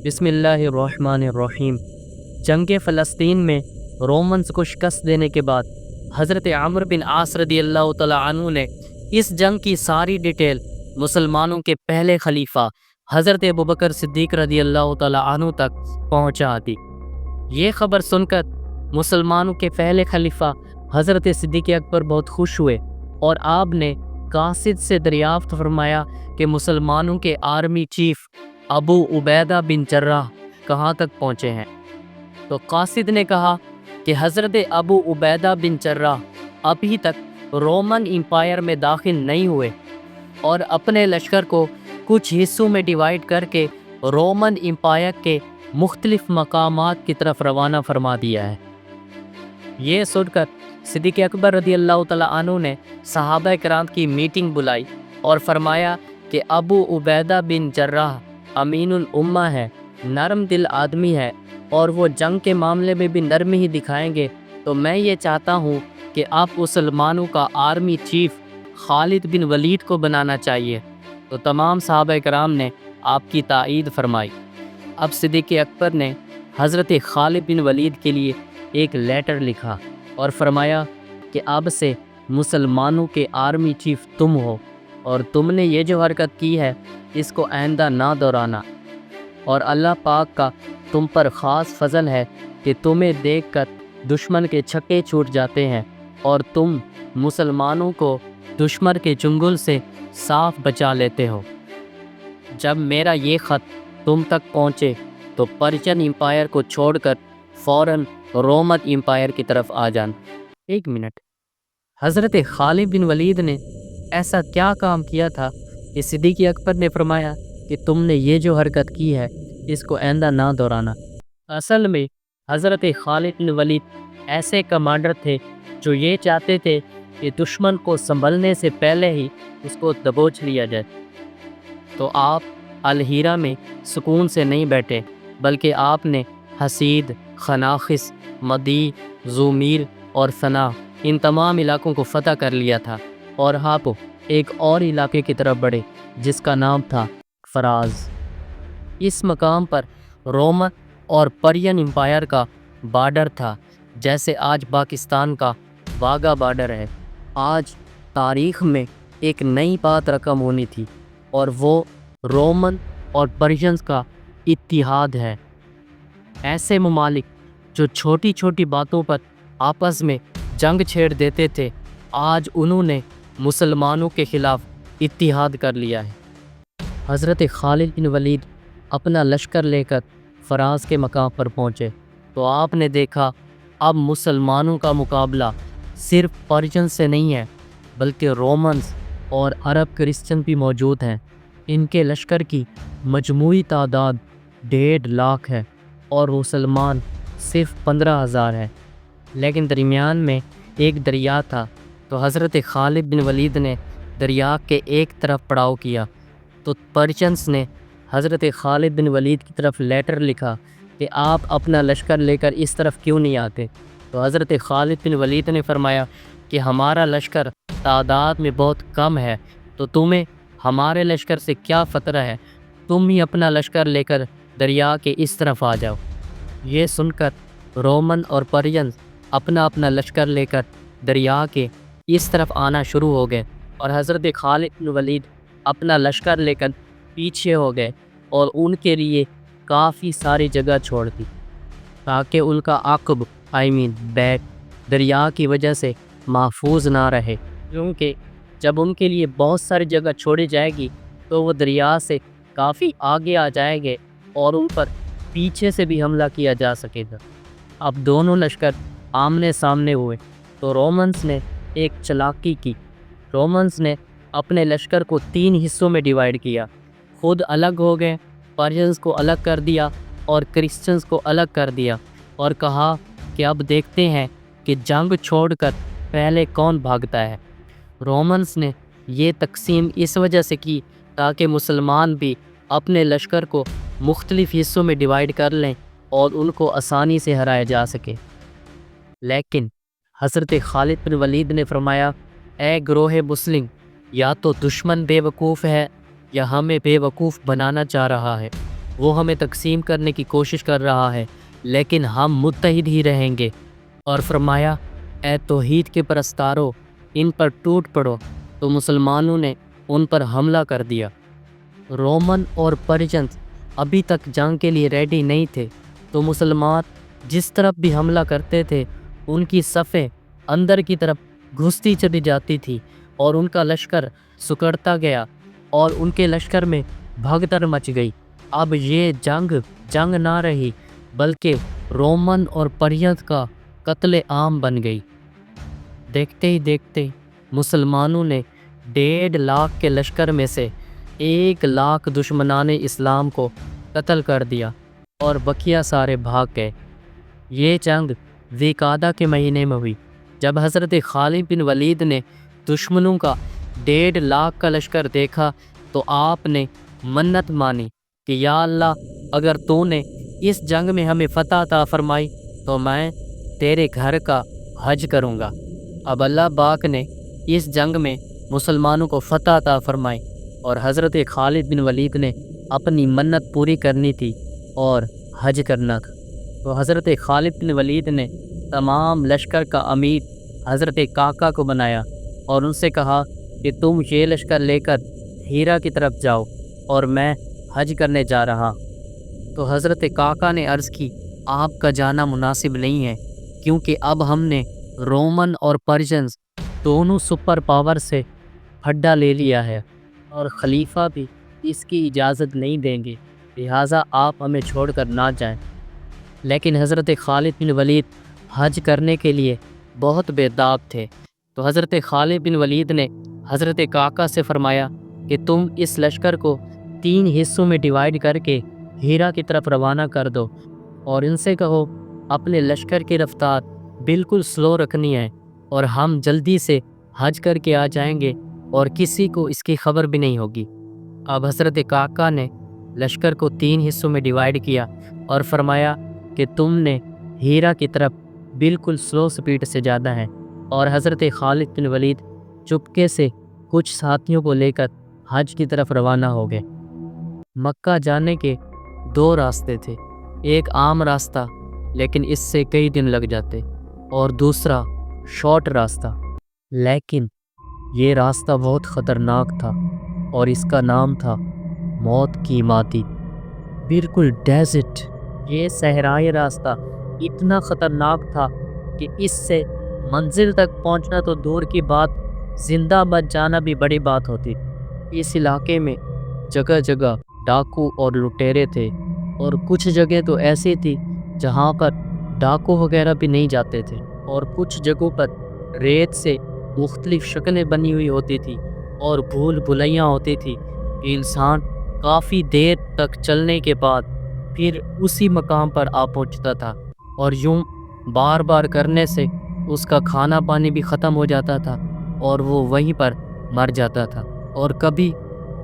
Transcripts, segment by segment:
بسم اللہ الرحمن الرحیم۔ جنگ فلسطین میں رومنز کو شکست دینے کے بعد حضرت عمرو بن عاص رضی اللہ تعالیٰ عنہ نے اس جنگ کی ساری ڈیٹیل مسلمانوں کے پہلے خلیفہ حضرت ابوبکر صدیق رضی اللہ تعالیٰ عنہ تک پہنچا دی۔ یہ خبر سن کر مسلمانوں کے پہلے خلیفہ حضرت صدیق اکبر بہت خوش ہوئے اور آپ نے قاصد سے دریافت فرمایا کہ مسلمانوں کے آرمی چیف ابو عبیدہ بن جراح کہاں تک پہنچے ہیں؟ تو قاصد نے کہا کہ حضرت ابو عبیدہ بن جراح ابھی تک رومن امپائر میں داخل نہیں ہوئے اور اپنے لشکر کو کچھ حصوں میں ڈیوائیڈ کر کے رومن امپائر کے مختلف مقامات کی طرف روانہ فرما دیا ہے۔ یہ سن کر صدیق اکبر رضی اللہ تعالیٰ عنہ نے صحابہ کرام کی میٹنگ بلائی اور فرمایا کہ ابو عبیدہ بن جراح امین الامہ ہے، نرم دل آدمی ہے اور وہ جنگ کے معاملے میں بھی نرمی ہی دکھائیں گے، تو میں یہ چاہتا ہوں کہ آپ مسلمانوں کا آرمی چیف خالد بن ولید کو بنانا چاہیے۔ تو تمام صحابہ کرام نے آپ کی تائید فرمائی۔ اب صدیق اکبر نے حضرت خالد بن ولید کے لیے ایک لیٹر لکھا اور فرمایا کہ اب سے مسلمانوں کے آرمی چیف تم ہو اور تم نے یہ جو حرکت کی ہے اس کو آئندہ نہ دہرانا، اور اللہ پاک کا تم پر خاص فضل ہے کہ تمہیں دیکھ کر دشمن کے چھکے چھوٹ جاتے ہیں اور تم مسلمانوں کو دشمن کے چنگل سے صاف بچا لیتے ہو۔ جب میرا یہ خط تم تک پہنچے تو پرشین امپائر کو چھوڑ کر فوراً رومن امپائر کی طرف آ جانا۔ ایک منٹ، حضرت خالد بن ولید نے ایسا کیا کام کیا تھا کہ صدیق اکبر نے فرمایا کہ تم نے یہ جو حرکت کی ہے اس کو آئندہ نہ دہرانا؟ اصل میں حضرت خالد بن ولید ایسے کمانڈر تھے جو یہ چاہتے تھے کہ دشمن کو سنبھلنے سے پہلے ہی اس کو دبوچ لیا جائے۔ تو آپ الہیرہ میں سکون سے نہیں بیٹھے بلکہ آپ نے حسید، خناخس، مدی، زومیر اور ثنا ان تمام علاقوں کو فتح کر لیا تھا، اور آپ ایک اور علاقے کی طرف بڑھے جس کا نام تھا فراز۔ اس مقام پر رومن اور پرین امپائر کا بارڈر تھا، جیسے آج پاکستان کا واگا بارڈر ہے۔ آج تاریخ میں ایک نئی بات رقم ہونی تھی اور وہ رومن اور پرشینز کا اتحاد ہے۔ ایسے ممالک جو چھوٹی چھوٹی باتوں پر آپس میں جنگ چھیڑ دیتے تھے، آج انہوں نے مسلمانوں کے خلاف اتحاد کر لیا ہے۔ حضرت خالد بن ولید اپنا لشکر لے کر فراز کے مقام پر پہنچے تو آپ نے دیکھا اب مسلمانوں کا مقابلہ صرف پرشین سے نہیں ہے بلکہ رومنز اور عرب کرسچن بھی موجود ہیں۔ ان کے لشکر کی مجموعی تعداد 1.5 لاکھ ہے اور مسلمان صرف 15,000 ہیں، لیکن درمیان میں ایک دریا تھا، تو حضرت خالد بن ولید نے دریا کے ایک طرف پڑاؤ کیا تو پرشینز نے حضرت خالد بن ولید کی طرف لیٹر لکھا کہ آپ اپنا لشکر لے کر اس طرف کیوں نہیں آتے؟ تو حضرت خالد بن ولید نے فرمایا کہ ہمارا لشکر تعداد میں بہت کم ہے، تو تمہیں ہمارے لشکر سے کیا خطرہ ہے، تم ہی اپنا لشکر لے کر دریا کے اس طرف آ جاؤ۔ یہ سن کر رومن اور پرشینز اپنا اپنا لشکر لے کر دریا کے اس طرف آنا شروع ہو گئے اور حضرت خالد بن ولید اپنا لشکر لے کر پیچھے ہو گئے اور ان کے لیے کافی ساری جگہ چھوڑ دی تاکہ ان کا عقب بیک دریا کی وجہ سے محفوظ نہ رہے، کیونکہ جب ان کے لیے بہت ساری جگہ چھوڑی جائے گی تو وہ دریا سے کافی آگے آ جائیں گے اور ان پر پیچھے سے بھی حملہ کیا جا سکے گا۔ اب دونوں لشکر آمنے سامنے ہوئے تو رومنز نے ایک چالاکی کی۔ رومنز نے اپنے لشکر کو 3 حصوں میں ڈیوائیڈ کیا، خود الگ ہو گئے، پرشینز کو الگ کر دیا اور کرسچنز کو الگ کر دیا، اور کہا کہ اب دیکھتے ہیں کہ جنگ چھوڑ کر پہلے کون بھاگتا ہے۔ رومنز نے یہ تقسیم اس وجہ سے کی تاکہ مسلمان بھی اپنے لشکر کو مختلف حصوں میں ڈیوائیڈ کر لیں اور ان کو آسانی سے ہرایا جا سکے۔ لیکن حضرت خالد بن ولید نے فرمایا، اے گروہ مسلم، یا تو دشمن بے وقوف ہے یا ہمیں بے وقوف بنانا چاہ رہا ہے۔ وہ ہمیں تقسیم کرنے کی کوشش کر رہا ہے، لیکن ہم متحد ہی رہیں گے۔ اور فرمایا، اے توحید کے پرستارو، ان پر ٹوٹ پڑو۔ تو مسلمانوں نے ان پر حملہ کر دیا۔ رومن اور پرشنز ابھی تک جنگ کے لیے ریڈی نہیں تھے، تو مسلمان جس طرف بھی حملہ کرتے تھے ان کی صفیں اندر کی طرف گھستی چلی جاتی تھی اور ان کا لشکر سکڑتا گیا اور ان کے لشکر میں بھگدڑ مچ گئی۔ اب یہ جنگ نہ رہی، بلکہ رومن اور پرشنز کا قتل عام بن گئی۔ دیکھتے ہی دیکھتے مسلمانوں نے 1.5 لاکھ کے لشکر میں سے 1 لاکھ دشمنان اسلام کو قتل کر دیا اور بقیہ سارے بھاگ گئے۔ یہ جنگ ذی القعدہ کے مہینے میں ہوئی۔ جب حضرت خالد بن ولید نے دشمنوں کا 1.5 لاکھ کا لشکر دیکھا تو آپ نے منت مانی کہ یا اللہ، اگر تو نے اس جنگ میں ہمیں فتح عطا فرمائی تو میں تیرے گھر کا حج کروں گا۔ اب اللہ پاک نے اس جنگ میں مسلمانوں کو فتح عطا فرمائی اور حضرت خالد بن ولید نے اپنی منت پوری کرنی تھی اور حج کرنا تھا۔ تو حضرت خالد بن ولید نے تمام لشکر کا امیر حضرت کاکا کو بنایا اور ان سے کہا کہ تم یہ لشکر لے کر ہیرا کی طرف جاؤ اور میں حج کرنے جا رہا۔ تو حضرت کاکا نے عرض کی، آپ کا جانا مناسب نہیں ہے، کیونکہ اب ہم نے رومن اور پرشنز دونوں سپر پاور سے پھڈا لے لیا ہے اور خلیفہ بھی اس کی اجازت نہیں دیں گے، لہٰذا آپ ہمیں چھوڑ کر نہ جائیں۔ لیکن حضرت خالد بن ولید حج کرنے کے لیے بہت بےتاب تھے، تو حضرت خالد بن ولید نے حضرت کاکا سے فرمایا کہ تم اس لشکر کو 3 حصوں میں ڈیوائیڈ کر کے ہیرا کی طرف روانہ کر دو اور ان سے کہو اپنے لشکر کی رفتار بالکل سلو رکھنی ہے اور ہم جلدی سے حج کر کے آ جائیں گے اور کسی کو اس کی خبر بھی نہیں ہوگی۔ اب حضرت کاکا نے لشکر کو 3 حصوں میں ڈیوائیڈ کیا اور فرمایا کہ تم نے ہیرا کی طرف بالکل سلو سپیڈ سے جانا ہے، اور حضرت خالد بن ولید چپکے سے کچھ ساتھیوں کو لے کر حج کی طرف روانہ ہو گئے۔ مکہ جانے کے 2 راستے تھے، ایک عام راستہ لیکن اس سے کئی دن لگ جاتے، اور دوسرا شارٹ راستہ، لیکن یہ راستہ بہت خطرناک تھا اور اس کا نام تھا موت کی وادی، بالکل ڈیزرٹ۔ یہ صحرائی راستہ اتنا خطرناک تھا کہ اس سے منزل تک پہنچنا تو دور کی بات، زندہ بچ جانا بھی بڑی بات ہوتی۔ اس علاقے میں جگہ جگہ ڈاکو اور لٹیرے تھے، اور کچھ جگہ تو ایسی تھی جہاں پر ڈاکو وغیرہ بھی نہیں جاتے تھے، اور کچھ جگہوں پر ریت سے مختلف شکلیں بنی ہوئی ہوتی تھی اور بھول بھلیاں ہوتی تھی کہ انسان کافی دیر تک چلنے کے بعد پھر اسی مقام پر آ پہنچتا تھا، اور یوں بار بار کرنے سے اس کا کھانا پانی بھی ختم ہو جاتا تھا اور وہ وہیں پر مر جاتا تھا۔ اور کبھی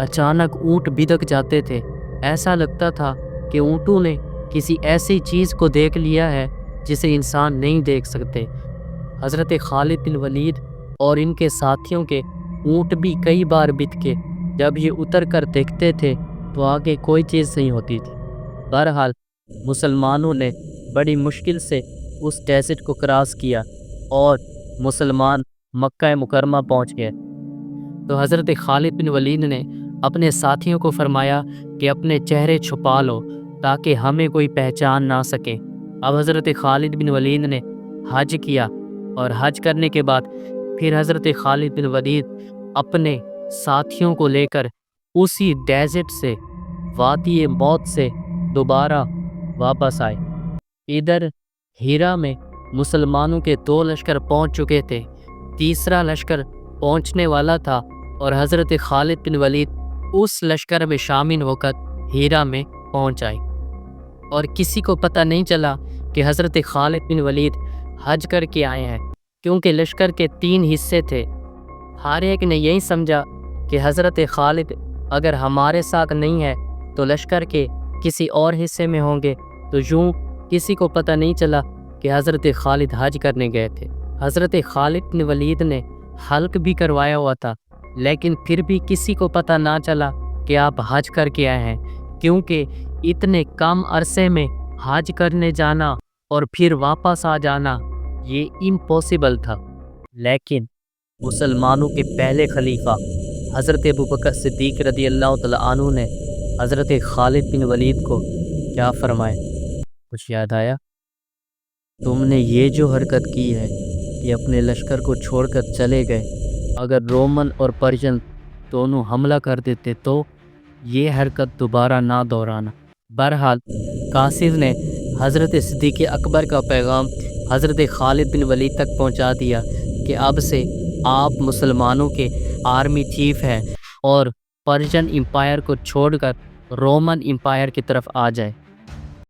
اچانک اونٹ بدک جاتے تھے، ایسا لگتا تھا کہ اونٹوں نے کسی ایسی چیز کو دیکھ لیا ہے جسے انسان نہیں دیکھ سکتے۔ حضرت خالد بن ولید اور ان کے ساتھیوں کے اونٹ بھی کئی بار بتکے، جب یہ اتر کر دیکھتے تھے تو آگے کوئی چیز نہیں ہوتی تھی۔ بہرحال مسلمانوں نے بڑی مشکل سے اس ڈیزرٹ کو کراس کیا اور مسلمان مکہ مکرمہ پہنچ گئے۔ تو حضرت خالد بن ولید نے اپنے ساتھیوں کو فرمایا کہ اپنے چہرے چھپا لو تاکہ ہمیں کوئی پہچان نہ سکے۔ اب حضرت خالد بن ولید نے حج کیا، اور حج کرنے کے بعد پھر حضرت خالد بن ولید اپنے ساتھیوں کو لے کر اسی ڈیزرٹ سے، وادی موت سے دوبارہ واپس آئے۔ ادھر ہیرا میں مسلمانوں کے 2 لشکر پہنچ چکے تھے، تیسرا لشکر پہنچنے والا تھا، اور حضرت خالد بن ولید اس لشکر میں شامل ہو کر ہیرا میں پہنچ آئے، اور کسی کو پتہ نہیں چلا کہ حضرت خالد بن ولید حج کر کے آئے ہیں، کیونکہ لشکر کے 3 حصے تھے۔ ہر ایک نے یہی سمجھا کہ حضرت خالد اگر ہمارے ساتھ نہیں ہے تو لشکر کے کسی اور حصے میں ہوں گے، تو یوں کسی کو پتہ نہیں چلا کہ حضرت خالد حج کرنے گئے تھے۔ حضرت خالد بن ولید نے حلق بھی کروایا ہوا تھا، لیکن پھر بھی کسی کو پتہ نہ چلا کہ آپ حج کر کے آئے ہیں، کیونکہ اتنے کم عرصے میں حج کرنے جانا اور پھر واپس آ جانا یہ امپاسبل تھا، لیکن مسلمانوں کے پہلے خلیفہ حضرت ابوبکر صدیق رضی اللہ تعالیٰ عنہ نے حضرت خالد بن ولید کو کیا فرمایا؟ کچھ یاد آیا؟ تم نے یہ جو حرکت کی ہے کہ اپنے لشکر کو چھوڑ کر چلے گئے، اگر رومن اور پرشین دونوں حملہ کر دیتے تو یہ حرکت دوبارہ نہ دہرانا۔ بہرحال قاصد نے حضرت صدیق اکبر کا پیغام حضرت خالد بن ولید تک پہنچا دیا کہ اب سے آپ مسلمانوں کے آرمی چیف ہیں اور پرشین امپائر کو چھوڑ کر رومن امپائر کی طرف آ جائے۔